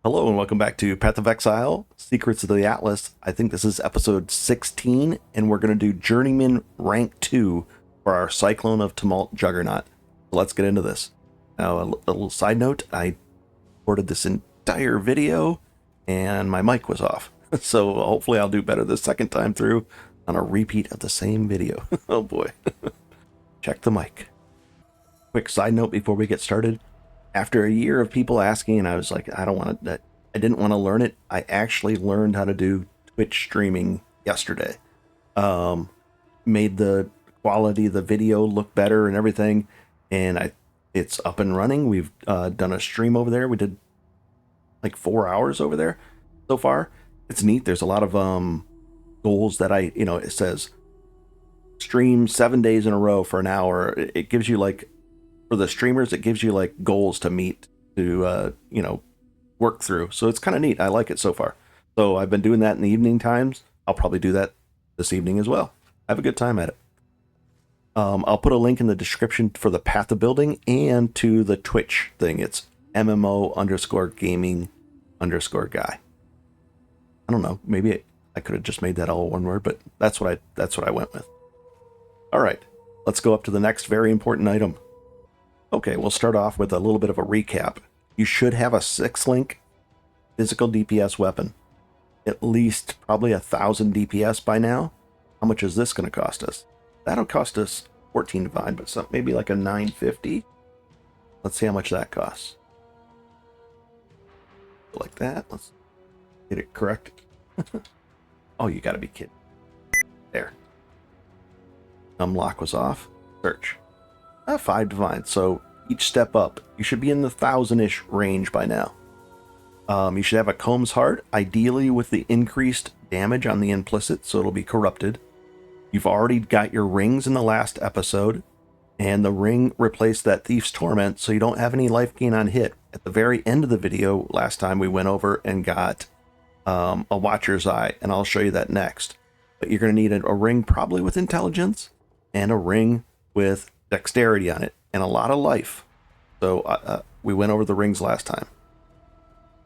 Hello and welcome back to Path of Exile, Secrets of the Atlas. I think this is episode 16, and we're going to do Journeyman Rank 2 for our Cyclone of Tumult Juggernaut. So let's get into this. Now, a little side note, I recorded this entire video, and my mic was off. So hopefully I'll do better the second time through on a repeat of the same video. Oh boy. Check the mic. Quick side note before we get started. After a year of people asking, and I was like, I didn't want to learn it. I actually learned how to do Twitch streaming yesterday. Made the quality of the video look better and everything. And it's up and running. We've done a stream over there. We did like 4 hours over there so far. It's neat. There's a lot of goals that it says stream 7 days in a row for an hour. It gives you like, for the streamers, it gives you like goals to meet, to work through. So it's kind of neat. I like it so far. So I've been doing that in the evening times. I'll probably do that this evening as well. Have a good time at it. I'll put a link in the description for the Path of Building and to the Twitch thing. It's MMO_gaming_guy. I don't know. Maybe I could have just made that all one word, but that's what I went with. All right, let's go up to the next very important item. Okay, we'll start off with a little bit of a recap. You should have a 6-link physical DPS weapon. At least probably 1,000 DPS by now. How much is this going to cost us? That'll cost us 14 divine, but maybe like a 950. Let's see how much that costs. Like that. Let's get it correct. Oh, you gotta be kidding. There. Unlock was off. Search. 5 divine, so each step up, you should be in the 1,000-ish range by now. You should have a Comb's Heart, ideally with the increased damage on the implicit, so it'll be corrupted. You've already got your rings in the last episode, and the ring replaced that Thief's Torment, so you don't have any life gain on hit. At the very end of the video, last time we went over and got a Watcher's Eye, and I'll show you that next. But you're going to need a ring probably with intelligence, and a ring with dexterity on it, and a lot of life. So we went over the rings last time.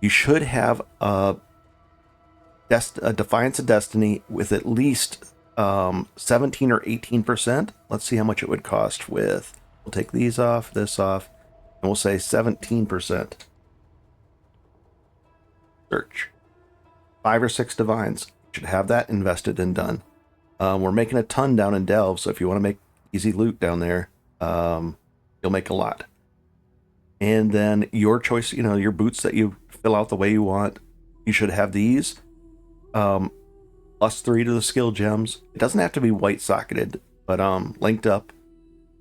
You should have a Defiance of Destiny with at least 17 or 18%. Let's see how much it would cost with, we'll take these off, this off, and we'll say 17%. Search. 5 or 6 divines. You should have that invested and done. We're making a ton down in Delve, so if you want to make easy loot down there, you'll make a lot. And then your choice, your boots that you fill out the way you want, you should have these +3 to the skill gems. It doesn't have to be white socketed, but linked up.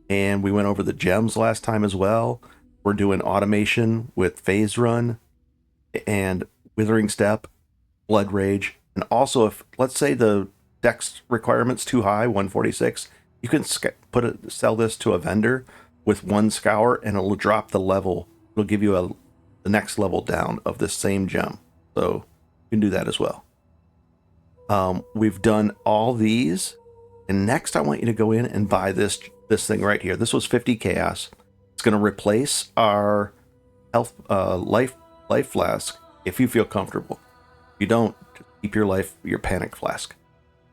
And we went over the gems last time as well. We're doing automation with phase run and withering step, blood rage, and also if, let's say, the dex requirement's too high, 146, you can sell this to a vendor with 1 scour, and it'll drop the level. It'll give you the next level down of this same gem. So you can do that as well. We've done all these, and next I want you to go in and buy this thing right here. This was 50 chaos. It's going to replace our health life flask if you feel comfortable. If you don't, just keep your panic flask.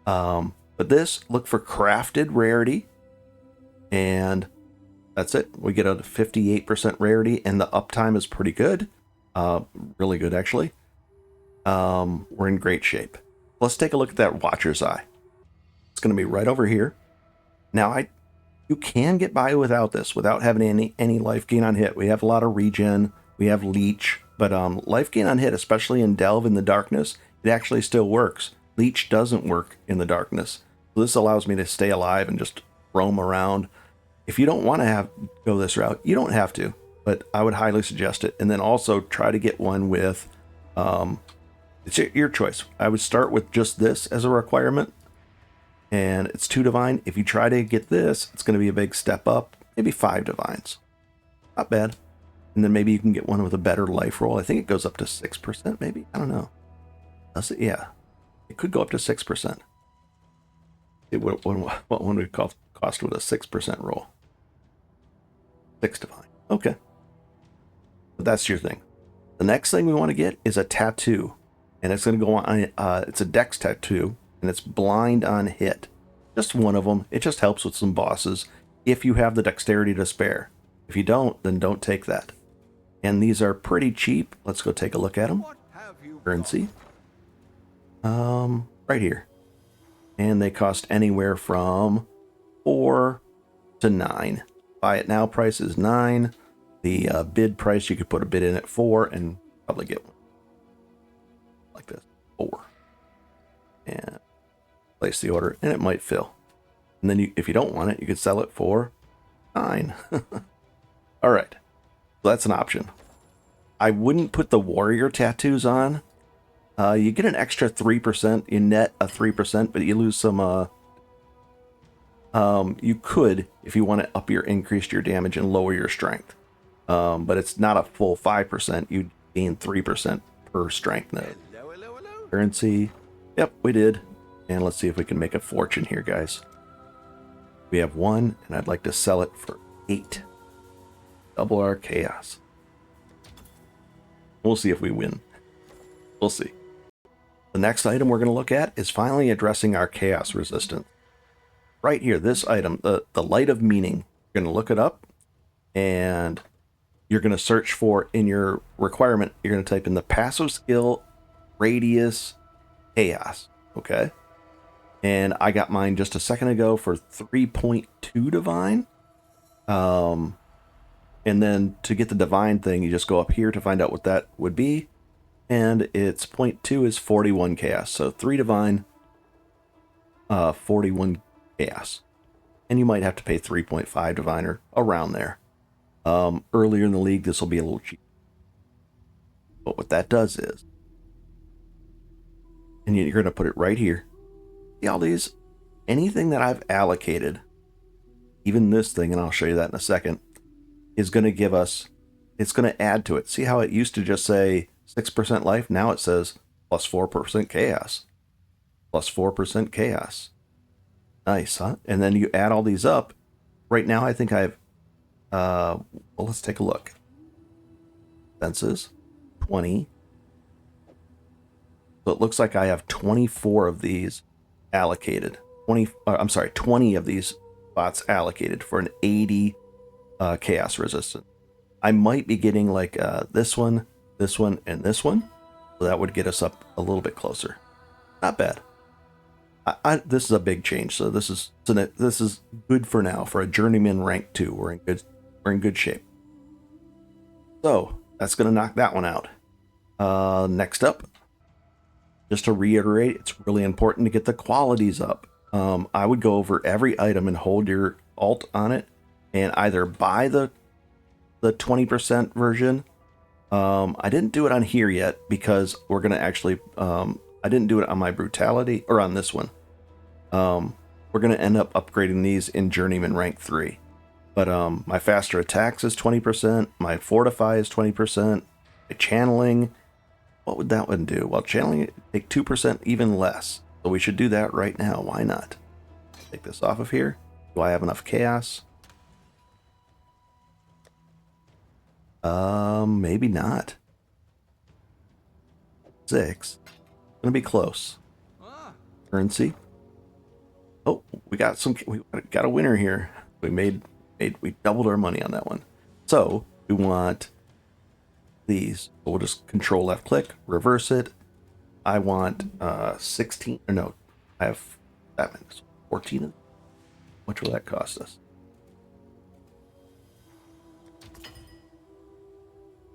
But this, look for crafted rarity, and that's it. We get a 58% rarity, and the uptime is pretty good. Really good, actually. We're in great shape. Let's take a look at that Watcher's Eye. It's going to be right over here. Now, you can get by without this, without having any life gain on hit. We have a lot of regen. We have leech, but life gain on hit, especially in Delve in the darkness, it actually still works. Leech doesn't work in the darkness. So this allows me to stay alive and just roam around. If you don't want to go this route, you don't have to, but I would highly suggest it. And then also try to get one with, it's your choice. I would start with just this as a requirement, and it's 2 divine. If you try to get this, it's going to be a big step up, maybe 5 divines. Not bad. And then maybe you can get one with a better life roll. I think it goes up to 6%, maybe. I don't know. Does it? Yeah. It could go up to 6%. What one would cost with a 6% roll? 6 divine. Okay. But that's your thing. The next thing we want to get is a tattoo, and it's going to go on. It's a dex tattoo, and it's blind on hit. Just one of them. It just helps with some bosses if you have the dexterity to spare. If you don't, then don't take that. And these are pretty cheap. Let's go take a look at them. Currency. Right here. And they cost anywhere from 4 to 9. Buy it now price is 9. The bid price, you could put a bid in at 4 and probably get one. Like this. 4. And place the order, and it might fill. And then if you don't want it, you could sell it for 9. All right. So that's an option. I wouldn't put the warrior tattoos on. You get an extra 3%. You net a 3%, but you lose some. You could, if you want to increase your damage and lower your strength. But it's not a full 5%. You gain 3% per strength node. Currency. Yep, we did. And let's see if we can make a fortune here, guys. We have 1, and I'd like to sell it for 8. Double our chaos. We'll see if we win. We'll see. The next item we're going to look at is finally addressing our chaos resistance. Right here, this item, the Light of Meaning. You're going to look it up, and you're going to search for, in your requirement, you're going to type in the passive skill, radius, chaos. Okay? And I got mine just a second ago for 3.2 divine. And then to get the divine thing, you just go up here to find out what that would be. And it's 0.2 is 41 chaos. So 3 divine, 41 chaos. And you might have to pay 3.5 divine or around there. Earlier in the league, this will be a little cheap. But what that does is, and you're going to put it right here. See all these? Anything that I've allocated, even this thing, and I'll show you that in a second, is going to give us, it's going to add to it. See how it used to just say 6% life? Now it says plus 4% chaos. Plus 4% chaos. Nice, huh? And then you add all these up. Right now I think I've, well, let's take a look. Senses, 20. So it looks like I have 24 of these allocated. 20 of these spots allocated for an 80 chaos resistance. I might be getting like this one, and this one. So that would get us up a little bit closer. Not bad. This is a big change, so this is good for now. For a Journeyman rank 2, we're in good shape. So that's gonna knock that one out. Next up, just to reiterate, it's really important to get the qualities up. I would go over every item and hold your alt on it, and either buy the 20% version. I didn't do it on here yet because we're gonna actually. I didn't do it on my brutality or on this one. We're gonna end up upgrading these in Journeyman rank 3. But my faster attacks is 20%. My fortify is 20%. My channeling. What would that one do? Well, channeling take 2% even less. So we should do that right now. Why not? Take this off of here. Do I have enough chaos? Maybe not. 6. Gonna be close. Currency. Oh, we got a winner here. We doubled our money on that one. So we want these. We'll just control left click, reverse it. I want 16, or no, I have that many. 14. What will that cost us?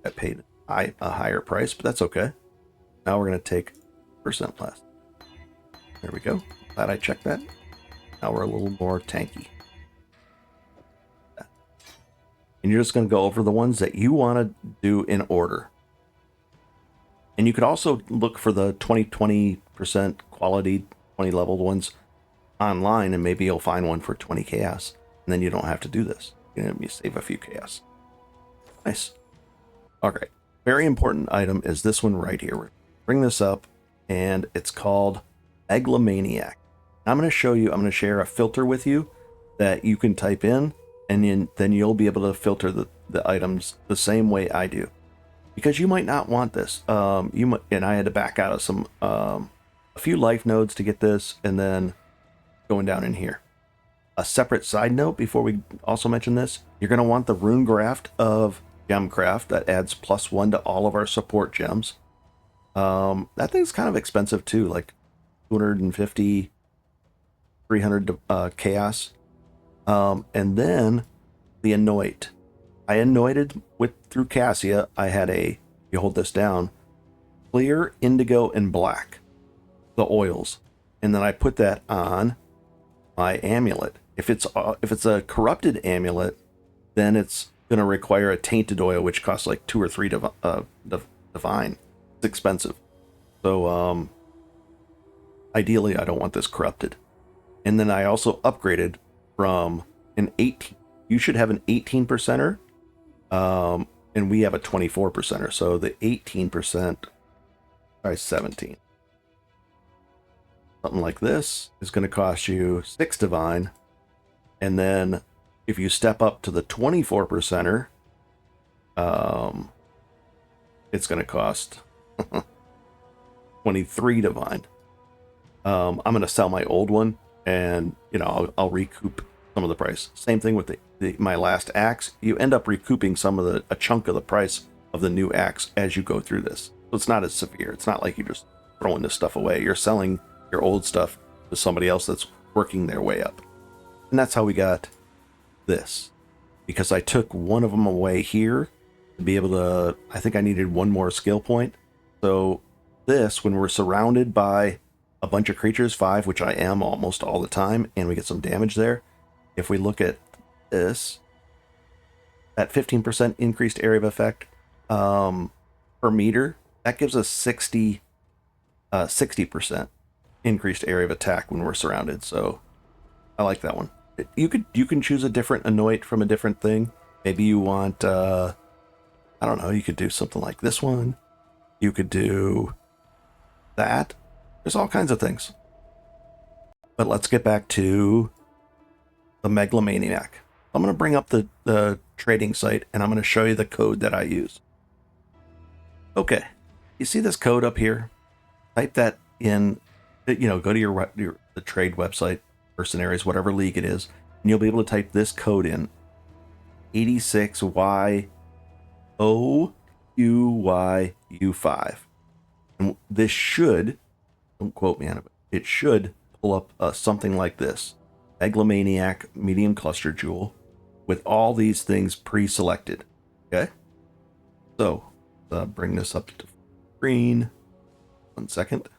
I paid a higher price, but that's okay. Now we're going to take % less. There we go. Glad I checked that. Now we're a little more tanky. And you're just going to go over the ones that you want to do in order. And you could also look for the 20% quality, 20 leveled ones online, and maybe you'll find one for 20 chaos. And then you don't have to do this. You save a few chaos. Nice. Okay. Very important item is this one right here. Bring this up, and it's called Megalomaniac. I'm going to share a filter with you that you can type in, and then you'll be able to filter the items the same way I do. because you might not want this. You might, and I had to back out of some a few life nodes to get this, and then going down in here. A separate side note before we also mention this, you're going to want the rune graft of Gemcraft that adds +1 to all of our support gems. That thing's kind of expensive too, like 250, 300 chaos. And then the anoint. I anointed through Cassia. I had you hold this down, clear, indigo, and black, the oils. And then I put that on my amulet. If it's a corrupted amulet, then it's going to require a tainted oil, which costs like 2 or 3 divine. It's expensive. So ideally, I don't want this corrupted. And then I also upgraded from an 18. You should have an 18%er, and we have a 24%er. So the 18%, sorry, 17. Something like this is going to cost you 6 divine. And then if you step up to the 24%er, it's going to cost 23 divine. I'm going to sell my old one, and I'll recoup some of the price. Same thing with my last axe. You end up recouping a chunk of the price of the new axe as you go through this. So it's not as severe. It's not like you're just throwing this stuff away. You're selling your old stuff to somebody else that's working their way up. And that's how we got this. Because I took one of them away here to be able to, I think I needed one more skill point. So this, when we're surrounded by a bunch of creatures, 5, which I am almost all the time, and we get some damage there. If we look at this, that 15% increased area of effect per meter, that gives us 60% increased area of attack when we're surrounded. So I like that one. You can choose a different anoint from a different thing. Maybe you want I don't know, you could do something like this one. You could do that. There's all kinds of things. But let's get back to the Megalomaniac. I'm going to bring up the trading site, and I'm going to show you the code that I use. Okay, you see this code up here? Type that in, go to the trade website, Mercenaries, whatever league it is, and you'll be able to type this code in, 86YOUYU5. And this should, don't quote me on it, but it should pull up something like this. Megalomaniac medium cluster jewel with all these things pre-selected. Okay? So, bring this up to screen. 1 second.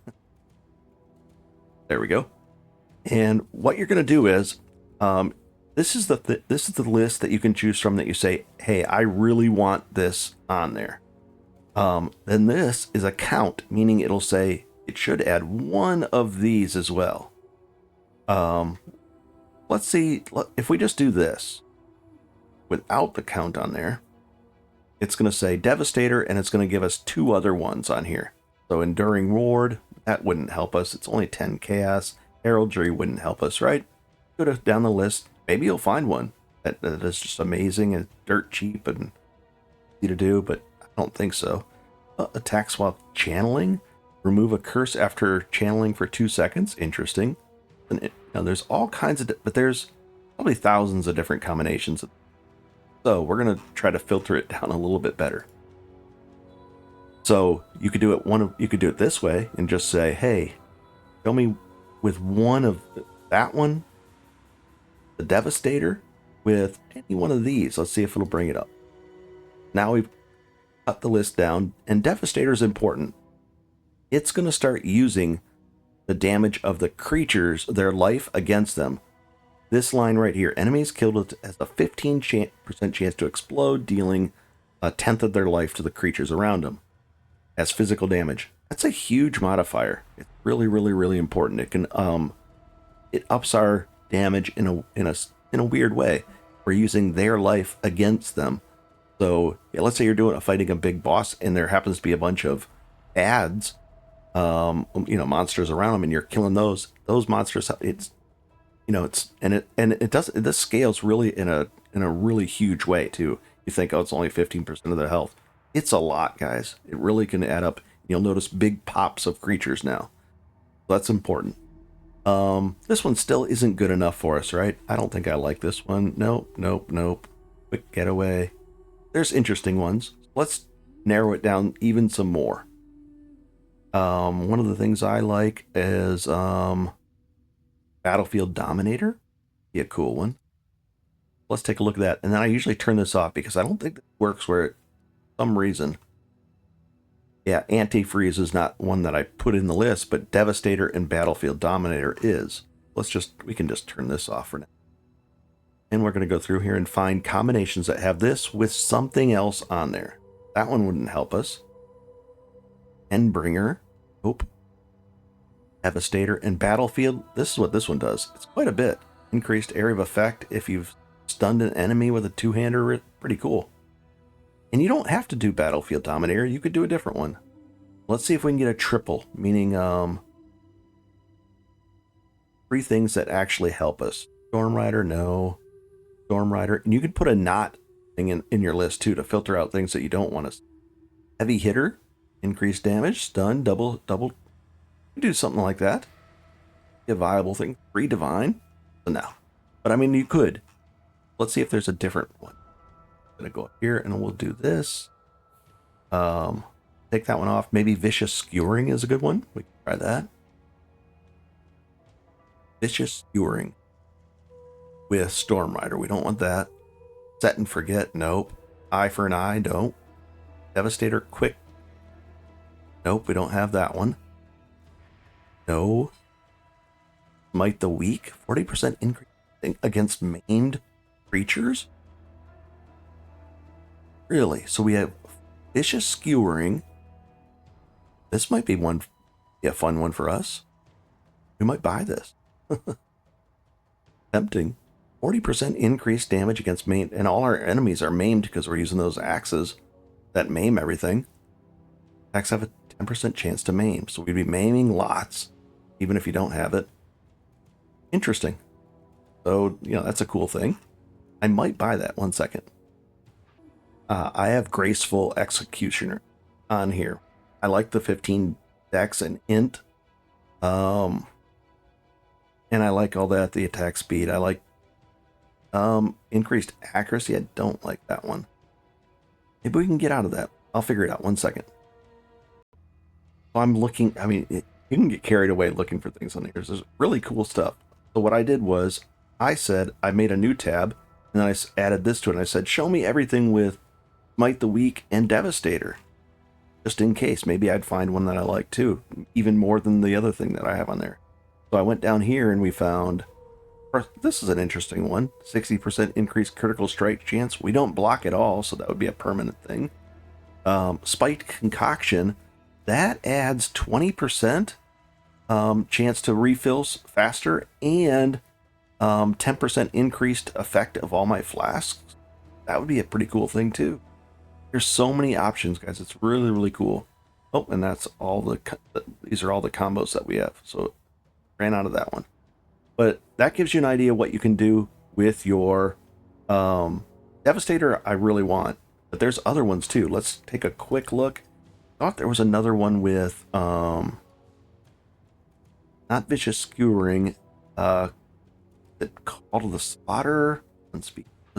There we go. And what you're going to do is, this is the list that you can choose from that you say, hey, I really want this on there. Then this is a count, meaning it'll say it should add one of these as well. Let's see, if we just do this without the count on there, it's going to say Devastator, and it's going to give us 2 other ones on here. So Enduring Ward, that wouldn't help us. It's only 10 chaos. Heraldry wouldn't help us, right? Go down the list. Maybe you'll find one that is just amazing and dirt cheap and easy to do, but I don't think so. Attacks while channeling. Remove a curse after channeling for 2 seconds. Interesting. And there's all kinds of, but there's probably thousands of different combinations. So we're going to try to filter it down a little bit better. So you could do it this way and just say, hey, show me with one of that one, the Devastator, with any one of these. Let's see if it'll bring it up. Now we've cut the list down, and Devastator is important. It's going to start using the damage of the creatures, their life against them. This line right here, enemies killed has a 15% chance to explode, dealing 1/10 of their life to the creatures around them as physical damage. That's a huge modifier. It's really, really, really important. It can it ups our damage in a weird way. We're using their life against them. So yeah, let's say you're fighting a big boss, and there happens to be a bunch of ads, monsters around them, and you're killing those monsters. This scales really in a really huge way too. You think, oh, it's only 15% of their health. It's a lot, guys. It really can add up. You'll notice big pops of creatures now. That's important. This one still isn't good enough for us, right? I don't think I like this one. Nope, nope, nope. Quick getaway. There's interesting ones. Let's narrow it down even some more. One of the things I like is Battlefield Dominator. Be a cool one. Let's take a look at that. And then I usually turn this off because I don't think it works where, for some reason, yeah, Antifreeze is not one that I put in the list, but Devastator and Battlefield Dominator is. We can just turn this off for now. And we're going to go through here and find combinations that have this with something else on there. That one wouldn't help us. Endbringer. Nope. Devastator and Battlefield. This is what this one does. It's quite a bit. Increased area of effect if you've stunned an enemy with a two-hander. Pretty cool. And you don't have to do Battlefield Dominator. You could do a different one. Let's see if we can get a triple, meaning 3 things that actually help us. Storm Rider, no. Storm Rider. And you can put a not thing in your list, too, to filter out things that you don't want to. Heavy Hitter. Increased damage. Stun. Double. You can do something like that. A viable thing. 3 Divine. So no. But, I mean, you could. Let's see if there's a different one. I'm going to go up here and we'll do this. Take that one off. Maybe Vicious Skewering is a good one. We can try that. Vicious Skewering with Storm Rider. We don't want that. Set and Forget. Nope. Eye for an Eye. Don't. Devastator Quick. Nope. We don't have that one. No. Smite the Weak. 40% increase against maimed creatures. Really? So we have Vicious Skewering. This might be a fun one for us. We might buy this. Tempting. 40% increased damage against maimed, and all our enemies are maimed because we're using those axes that maim everything. Attacks have a 10% chance to maim, so we'd be maiming lots, even if you don't have it. Interesting. So, that's a cool thing. I might buy that. 1 second. I have Graceful Executioner on here. I like the 15 dex and int. And I like all that, the attack speed. I like increased accuracy. I don't like that one. Maybe we can get out of that. I'll figure it out. 1 second. So I'm looking, you can get carried away looking for things on here. There's really cool stuff. So what I did was, I made a new tab, and then I added this to it, and I said, show me everything with Smite the Weak and Devastator. Just in case. Maybe I'd find one that I like too. Even more than the other thing that I have on there. So I went down here and we found... This is an interesting one. 60% increased critical strike chance. We don't block at all, so that would be a permanent thing. Spiked Concoction. That adds 20% chance to refills faster and 10% increased effect of all my flasks. That would be a pretty cool thing too. There's so many options, guys. It's really, really cool. Oh, and that's all these are all the combos that we have. So ran out of that one. But that gives you an idea what you can do with your Devastator. I really want, but there's other ones too. Let's take a quick look. I thought there was another one with not Vicious Skewering, that Call to the Slaughter. Was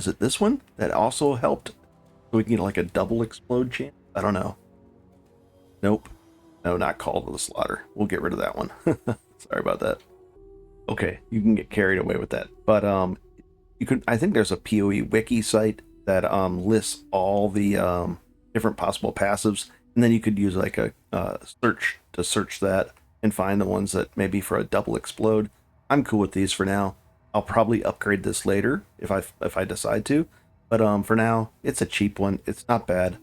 it this one that also helped? So we can get like a double explode chance? I don't know. Nope. No, not Call to the Slaughter. We'll get rid of that one. Sorry about that. Okay, you can get carried away with that. But you could. I think there's a PoE wiki site that lists all the different possible passives, and then you could use like a search to search that and find the ones that maybe for a double explode. I'm cool with these for now. I'll probably upgrade this later if I decide to. But for now, it's a cheap one. It's not bad.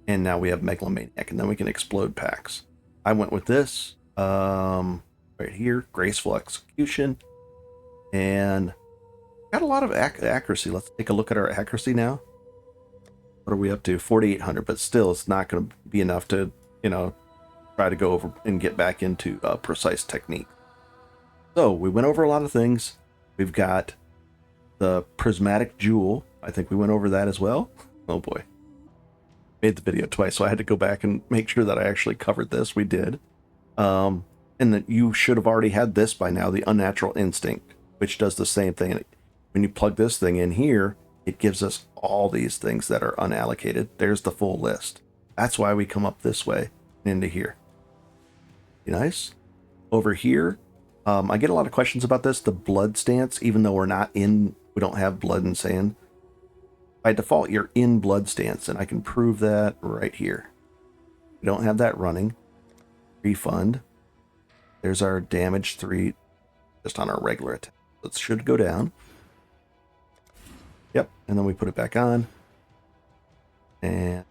And now we have Megalomaniac, and then we can explode packs. I went with this right here, Graceful Execution, and got a lot of accuracy. Let's take a look at our accuracy now. What are we up to? 4,800, but still, it's not going to be enough to, try to go over and get back into precise technique. So we went over a lot of things. We've got the Prismatic Jewel. I think we went over that as well. Oh boy. made the video twice, so I had to go back and make sure that I actually covered this. We did. And that you should have already had this by now, the Unnatural Instinct, which does the same thing. When you plug this thing in here, it gives us all these things that are unallocated. There's the full list. That's why we come up this way and into here. Nice. Over here, I get a lot of questions about this, the blood stance, even though we don't have blood and sand. By default, you're in blood stance, and I can prove that right here. We don't have that running. Refund. There's our damage 3, just on our regular attack. It should go down. Yep, and then we put it back on. And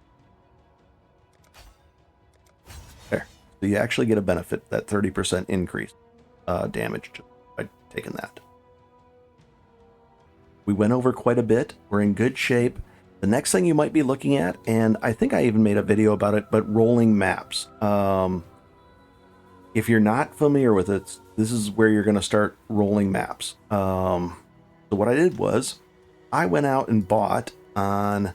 there. So you actually get a benefit, that 30% increase damage by taking that. We went over quite a bit. We're in good shape. The next thing you might be looking at, and I think I even made a video about it, but rolling maps. If you're not familiar with it, this is where you're going to start rolling maps. So what I did was, I went out and bought on,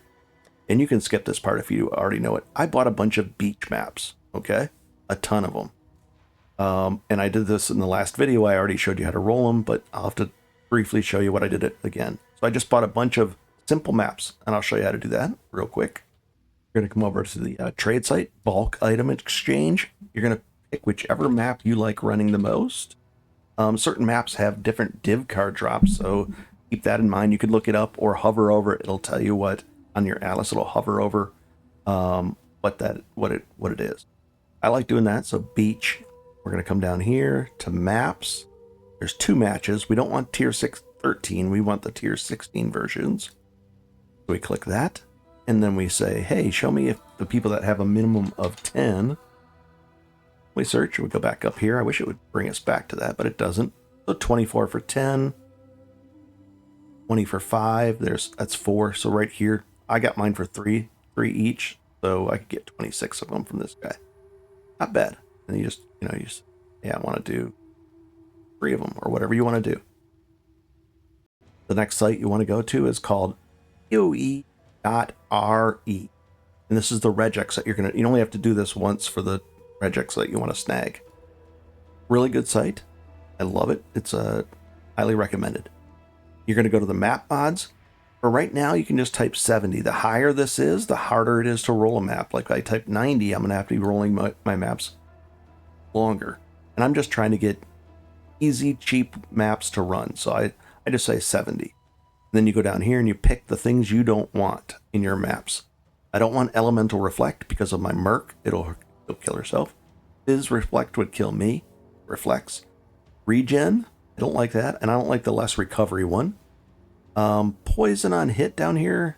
and you can skip this part if you already know it, I bought a bunch of beach maps, okay? A ton of them. And I did this in the last video. I already showed you how to roll them, but I'll have to briefly show you what I did it again. So I just bought a bunch of simple maps, and I'll show you how to do that real quick. You're going to come over to the trade site, bulk item exchange. You're going to pick whichever map you like running the most. Certain maps have different div card drops, so keep that in mind. You could look it up or hover over it. It'll tell you what on your Atlas. It'll hover over what it is. I like doing that. So beach. We're going to come down here to maps. There's 2 matches. We don't want tier 13. We want the tier 16 versions. So we click that, and then we say, hey, show me if the people that have a minimum of 10. We search, we go back up here. I wish it would bring us back to that, but it doesn't. So 24 for 10, 20 for 5. That's 4. So right here, I got mine for 3 each. So I could get 26 of them from this guy. Not bad. And you just, I want to do 3 of them or whatever you want to do. The next site you want to go to is called PoE.re. And this is the regex that you only have to do this once for the regex that you want to snag. Really good site. I love it. It's highly recommended. You're going to go to the map mods. For right now, you can just type 70. The higher this is, the harder it is to roll a map. Like I type 90, I'm going to have to be rolling my maps longer. And I'm just trying to get easy, cheap maps to run. So I just say 70. And then you go down here and you pick the things you don't want in your maps. I don't want Elemental Reflect because of my Merc. It'll kill herself. Fizz Reflect would kill me. Reflects. Regen. I don't like that. And I don't like the less recovery one. Poison on hit down here.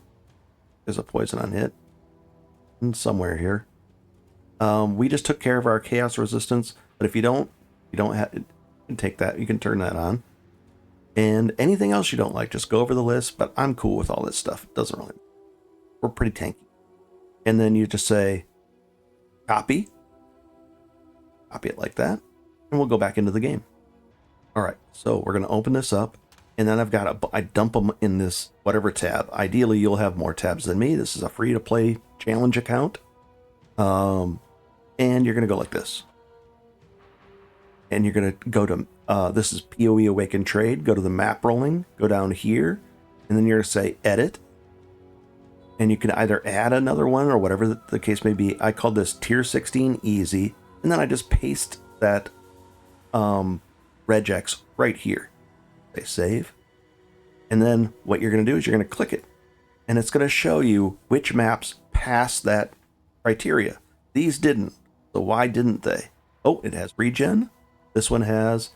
There's a poison on hit. And somewhere here. We just took care of our chaos resistance. But if you don't have, you can take that. You can turn that on. And anything else you don't like, just go over the list. But I'm cool with all this stuff. It doesn't really. We're pretty tanky. And then you just say copy. Copy it like that. And we'll go back into the game. All right. So we're going to open this up. And then I dump them in this whatever tab. Ideally, you'll have more tabs than me. This is a free to play challenge account. And you're going to go like this. And you're going to go to, this is PoE Awakened Trade. Go to the map rolling. Go down here. And then you're going to say edit. And you can either add another one or whatever the case may be. I called this tier 16 easy. And then I just paste that regex right here. Say save. And then what you're going to do is you're going to click it. And it's going to show you which maps pass that criteria. These didn't. So why didn't they? Oh, it has regen. This one has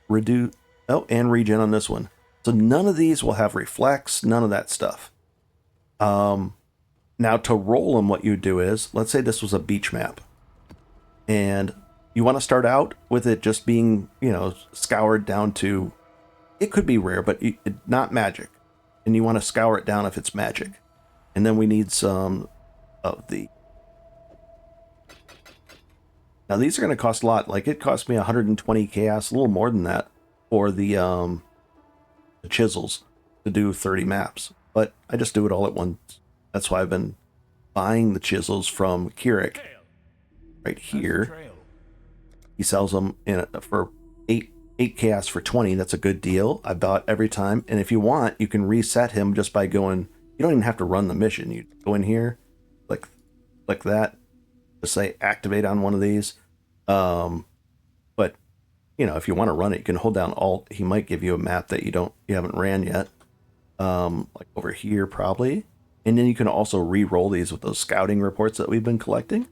reduce. Oh, and regen on this one. So none of these will have reflex. None of that stuff. Now to roll them, what you do is, let's say this was a beach map. And you want to start out with it just being, scoured down to, it could be rare, but not magic. And you want to scour it down if it's magic. And then we need some of the... Now these are going to cost a lot. Like it cost me 120 chaos, a little more than that, for the chisels to do 30 maps. But I just do it all at once. That's why I've been buying the chisels from Keurig right here. He sells them for 8 chaos for 20. That's a good deal. I bought every time. And if you want, you can reset him just by going. You don't even have to run the mission. You go in here, like that. Just say activate on one of these. But you know, if you want to run it, you can hold down Alt. He might give you a map that you haven't ran yet. Like over here probably. And then you can also re-roll these with those scouting reports that we've been collecting.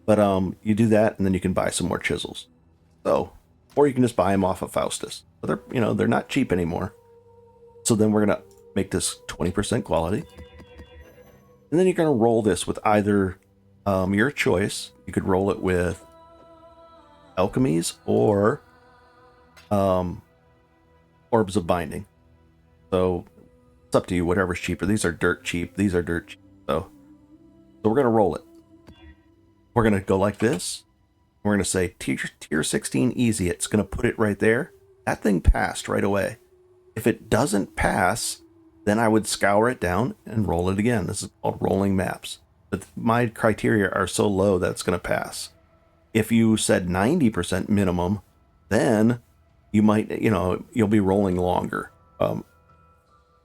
But you do that, and then you can buy some more chisels. So, or you can just buy them off of Faustus. But they're not cheap anymore. So then we're gonna make this 20% quality, and then you're gonna roll this with either your choice. You could roll it with alchemies or orbs of binding. So it's up to you. Whatever's cheaper. These are dirt cheap. These are dirt cheap. So we're gonna roll it. We're going to go like this. We're going to say tier 16 easy. It's going to put it right there. That thing passed right away. If it doesn't pass, then I would scour it down and roll it again. This is called rolling maps. But my criteria are so low that it's going to pass. If you said 90% minimum, then you might, you'll be rolling longer. The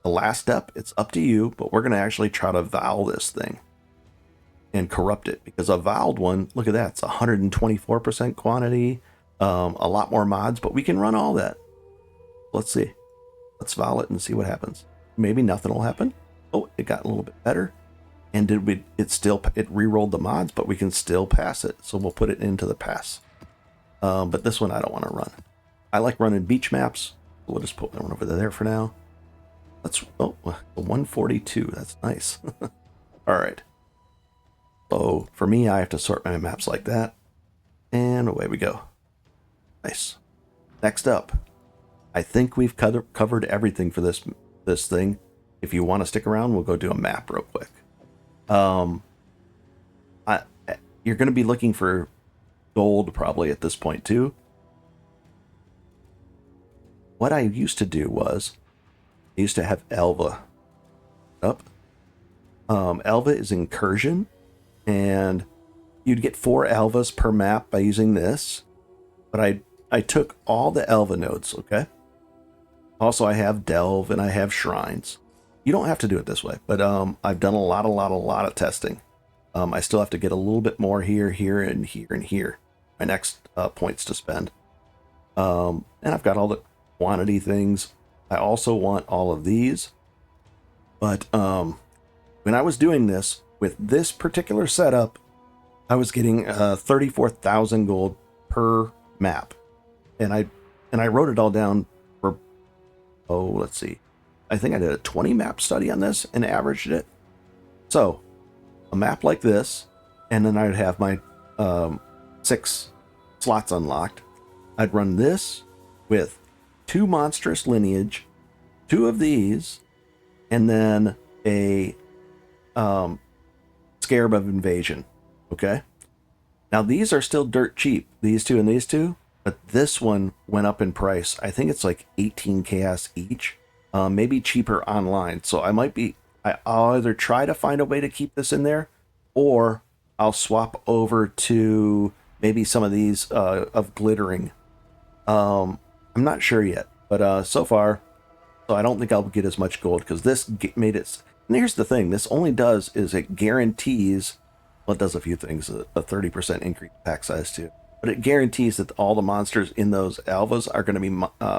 last step, it's up to you, but we're going to actually try to vowel this thing and corrupt it, because a voweled one, look at that, it's 124% quantity, a lot more mods, but we can run all that. Let's see. Let's vowel it and see what happens. Maybe nothing will happen. Oh, it got a little bit better. And it re-rolled the mods, but we can still pass it. So we'll put it into the pass. But this one I don't want to run. I like running beach maps. We'll just put that one over there for now. The 142. That's nice. All right. So for me, I have to sort my maps like that. And away we go. Nice. Next up, I think we've covered everything for this thing. If you want to stick around, we'll go do a map real quick. You're going to be looking for gold probably at this point too. What I used to do was, I used to have Elva up. Elva is incursion. And you'd get 4 Elvas per map by using this. But I took all the Elva nodes, okay? Also, I have Delve and I have Shrines. You don't have to do it this way, but I've done a lot of testing. I still have to get a little bit more here, and here. My next points to spend. And I've got all the quantity things. I also want all of these. But when I was doing this, with this particular setup, I was getting 34,000 gold per map, and I wrote it all down for let's see, I think I did a 20 map study on this and averaged it. So a map like this, and then I'd have my 6 slots unlocked. I'd run this with 2 monstrous lineage, 2 of these, and then a Scarab of Invasion. Okay, now these are still dirt cheap, these 2 and these 2, but this one went up in price. I think it's like 18 chaos each, maybe cheaper online. So I'll either try to find a way to keep this in there, or I'll swap over to maybe some of these of glittering. I'm not sure yet, but so far, so I don't think I'll get as much gold, because this made it. And here's the thing, this only does is it guarantees, well, it does a few things, a 30% increase pack size too, but it guarantees that all the monsters in those alvas are going to be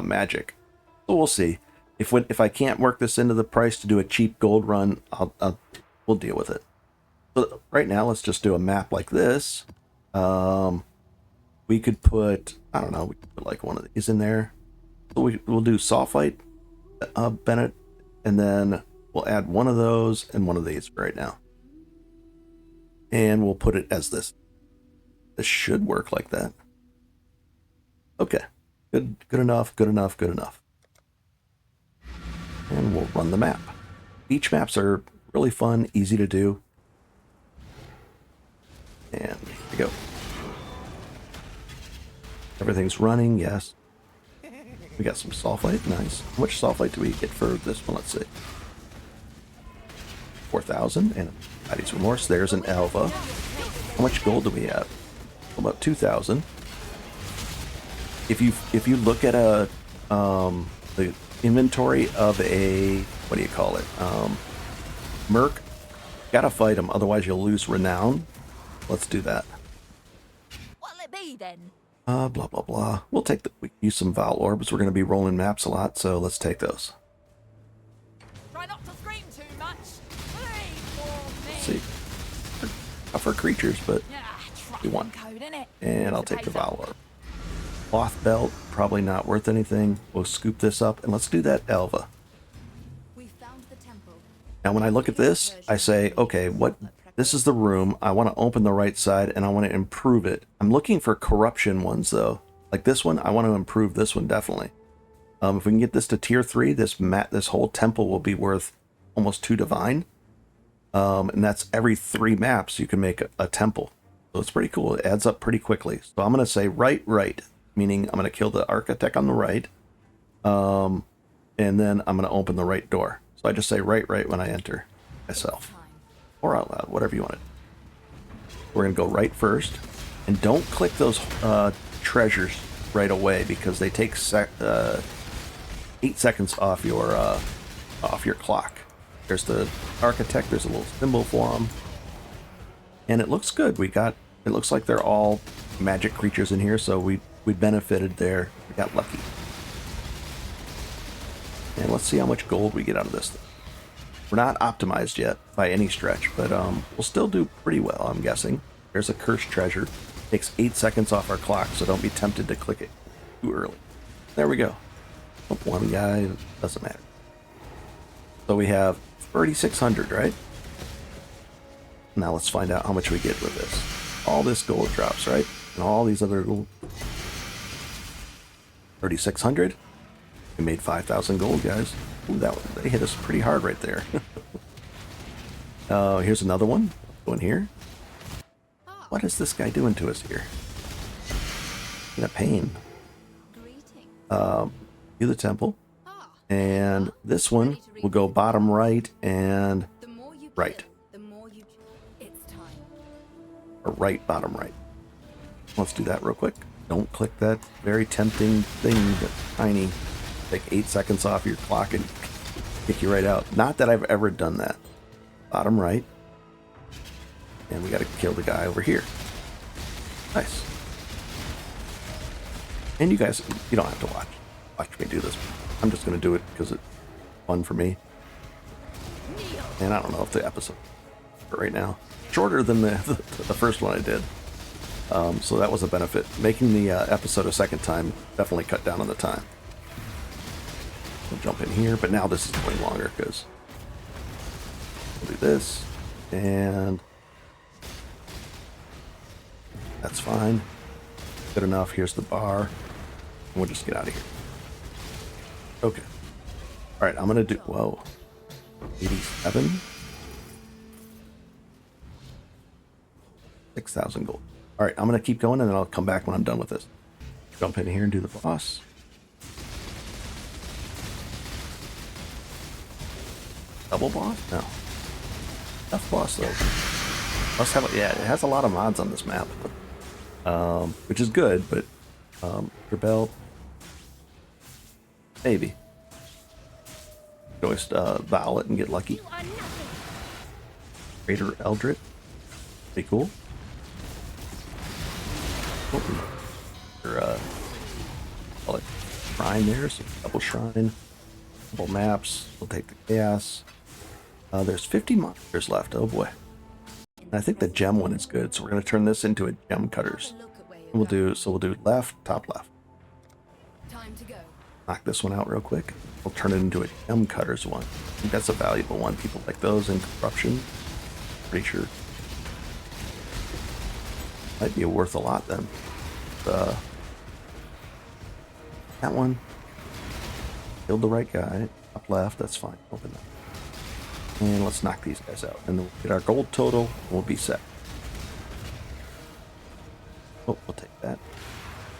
magic. So we'll see. If I can't work this into the price to do a cheap gold run, we'll deal with it. So right now, let's just do a map like this. We could put, I don't know, we could put like one of these in there. So we'll do Sulfite, Bennett, and then we'll add one of those and one of these right now. And we'll put it as this. This should work like that. Okay. Good enough. And we'll run the map. Beach maps are really fun, easy to do. And here we go. Everything's running, yes. We got some sulfite, nice. How much sulfite do we get for this one? Let's see. 4,000. And Body's Remorse. There's an Alva. How much gold do we have? About 2,000. If you look at a the inventory of a, what do you call it, merc, gotta fight him, otherwise you'll lose renown. Let's do that. What'll it be then? Blah blah blah. We'll take we use some Val Orbs. We're gonna be rolling maps a lot, so let's take those. Try not to scream too much. Please for me. Let's see. Tougher creatures, but we want. And I'll take the Val Orb. Cloth belt, probably not worth anything. We'll scoop this up, and let's do that Elva. Now, when I look at this, I say, okay, this is the room. I want to open the right side, and I want to improve it. I'm looking for corruption ones, though. Like this one, I want to improve this one, definitely. If we can get this to tier 3, this whole temple will be worth almost 2 divine. And that's every 3 maps you can make a temple. So it's pretty cool. It adds up pretty quickly. So I'm going to say right, meaning I'm going to kill the architect on the right. And then I'm going to open the right door. So I just say right when I enter myself. Or out loud, whatever you want it. We're going to go right first. And don't click those treasures right away because they take 8 seconds off your clock. There's the architect, there's a little symbol for him. And it looks good. It looks like they're all magic creatures in here, so we benefited there. We got lucky. And let's see how much gold we get out of this thing. We're not optimized yet by any stretch, but we'll still do pretty well, I'm guessing. There's a cursed treasure. Takes 8 seconds off our clock, so don't be tempted to click it too early. There we go. Oh, one guy, doesn't matter. So we have 3,600, right? Now let's find out how much we get with this. All this gold drops, right? And all these other gold. 3,600. We made 5,000 gold, guys. Ooh, they hit us pretty hard right there. Here's another one. Go in here. What is this guy doing to us here? In a pain. Do the temple. And this one will go bottom right and right. Or right, bottom right. Let's do that real quick. Don't click that very tempting thing, that's tiny. Take 8 seconds off your clock and kick you right out. Not that I've ever done that. Bottom right. And we got to kill the guy over here. Nice. And you guys, you don't have to watch me do this. I'm just going to do it because it's fun for me. And I don't know if the episode right now shorter than the first one I did. So that was a benefit. Making the episode a second time definitely cut down on the time. We'll jump in here, but now this is going longer because we'll do this, and that's fine. Good enough. Here's the bar. And we'll just get out of here. Okay. All right, I'm going to do, whoa, 87. 6,000 gold. All right, I'm going to keep going, and then I'll come back when I'm done with this. Jump in here and do the boss. Double boss? No. Tough boss, though. Must have, yeah, it has a lot of mods on this map. Which is good, but your belt, maybe. Always vow it and get lucky. Greater Eldritch. Pretty cool. Call it shrine there, so double shrine, double maps. We'll take the chaos. There's 50 monsters left. Oh boy. And I think the gem one is good, so we're gonna turn this into a gem cutters. And we'll do left, top left. Time to go. Knock this one out real quick. We'll turn it into a gem cutters one. I think that's a valuable one. People like those in corruption. Pretty sure. Might be worth a lot then. That one. Killed the right guy. Top left, that's fine. Open that. And let's knock these guys out. And then we'll get our gold total, and we'll be set. Oh, we'll take that.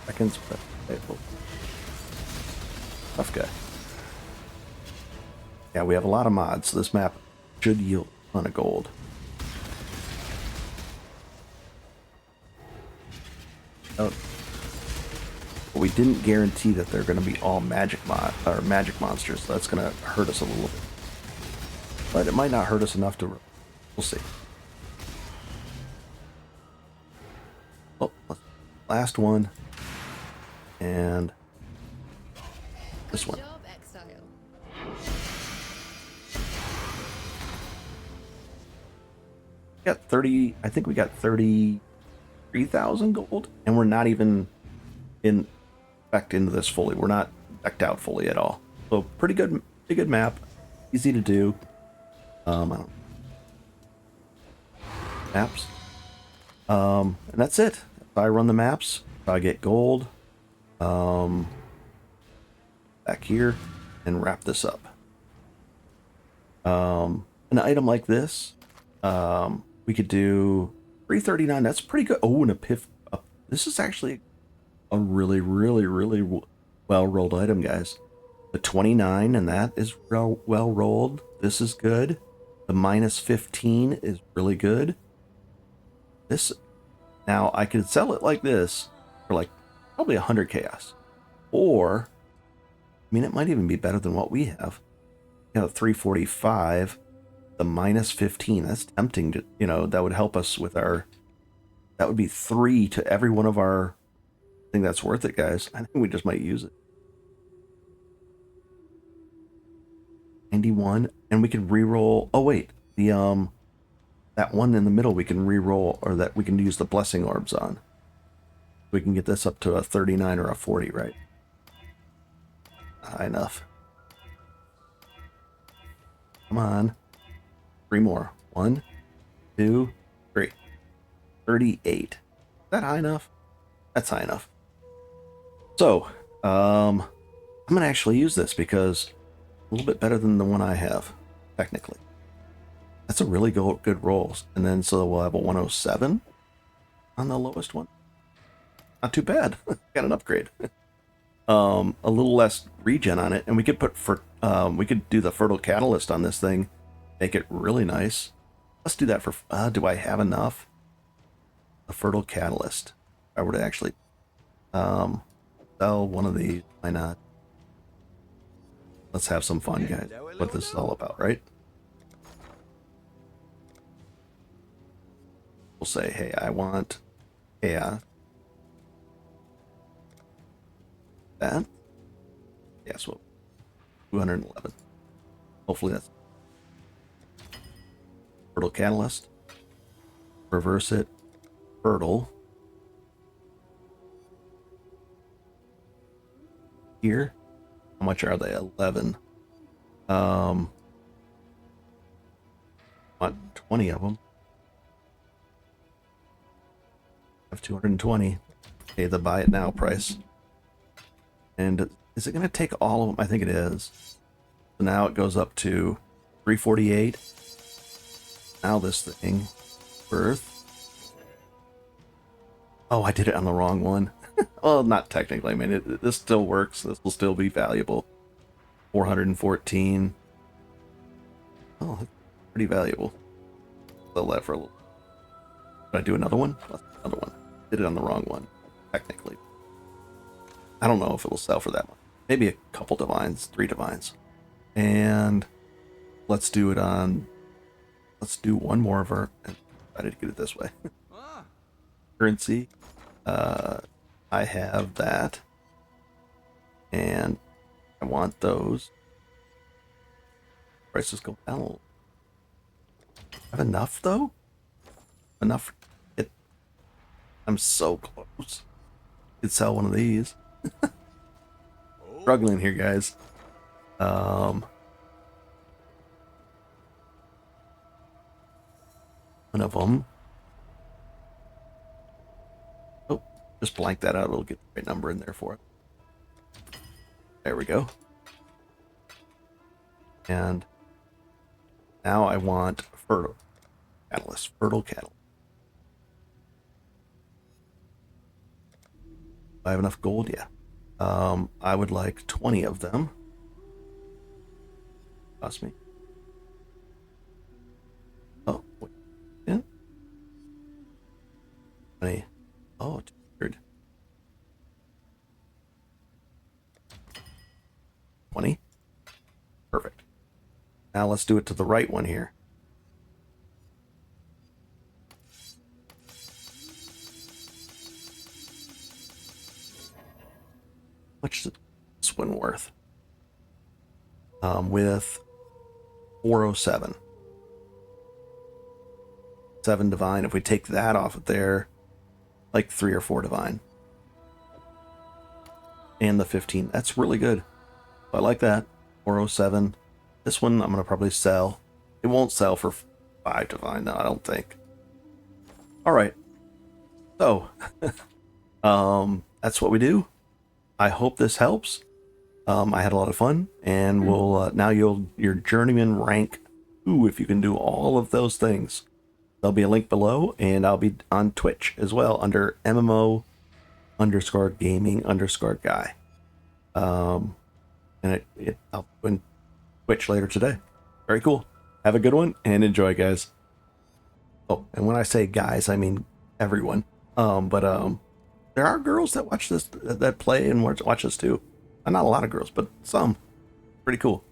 Seconds, but tough guy. Yeah, we have a lot of mods, so this map should yield ton of gold. Oh. But we didn't guarantee that they're going to be all magic monsters, so that's going to hurt us a little bit. But it might not hurt us enough to... We'll see. Oh, last one. And this one. Good job, Exile. We got 30... I think we got 33,000 gold. And we're not even in backed into this fully. We're not decked out fully at all. So pretty good map. Easy to do. I don't maps. And that's it. If I run the maps, if I get gold, back here, and wrap this up. An item like this, we could do 339. That's pretty good. Oh, an this is actually a really well rolled item, guys. The 29 and that is well rolled. This is good. The minus 15 is really good. This, now I could sell it like this for like probably 100 chaos, or I mean it might even be better than what we have. You know, 345, the minus 15. That's tempting to, you know, that would help us with our. That would be 3 to every one of our. I think that's worth it, guys. I think we just might use it. 91, and we can re-roll. Oh wait, the that one in the middle we can re-roll, or that we can use the blessing orbs on. We can get this up to a 39 or a 40, right? High enough. Come on. 3 more. 1, 2, 3. 38. Is that high enough? That's high enough. So, I'm gonna actually use this because a little bit better than the one I have, technically. That's a really good roll. And then so we'll have a 107 on the lowest one. Not too bad. Got an upgrade. A little less regen on it, and we could put we could do the fertile catalyst on this thing, make it really nice. Let's do that for. Do I have enough? The fertile catalyst. If I were to actually sell one of these, why not? Let's have some fun, guys. What this is all about, right? We'll say, hey, I want chaos. That? Yes, well, 211. Hopefully that's fertile catalyst. Reverse it. Fertile. Here. How much are they? 11. Want 20 of them. I have 220. Pay the buy it now price. And is it going to take all of them? I think it is. So now it goes up to 348. Now this thing worth. Oh, I did it on the wrong one. Well, not technically. I mean, this still works. This will still be valuable. 414. Oh, that's pretty valuable. Sell that for a little. Did I do another one? Another one. Did it on the wrong one, technically. I don't know if it'll sell for that much. Maybe a couple divines, 3 divines. And let's do it on. Let's do one more of our. I did get it this way. Currency. I have that. And I want those. Prices go down a little. Have enough though? Enough. I'm so close. Could sell one of these. Struggling here, guys. One of them. Oh, just blank that out. It'll get the right number in there for it. There we go. And now I want fertile catalyst. Fertile catalyst. I have enough gold, yeah. I would like 20 of them. Cost me. 20. Oh, 200. 20. Perfect. Now let's do it to the right one here. How much is this one worth? With 407. 7 divine. If we take that off of there, like 3 or 4 divine. And the 15. That's really good. I like that. 407. This one I'm going to probably sell. It won't sell for 5 divine, though, I don't think. Alright. So, that's what we do. I hope this helps. I had a lot of fun, and we'll now your journeyman rank 2 if you can do all of those things. There'll be a link below, and I'll be on Twitch as well under MMO_gaming_guy. And I'll put Twitch later today. Very cool. Have a good one and enjoy, guys. Oh, and when I say guys, I mean everyone. But there are girls that watch this, that play and watch this too. Not a lot of girls, but some. Pretty cool.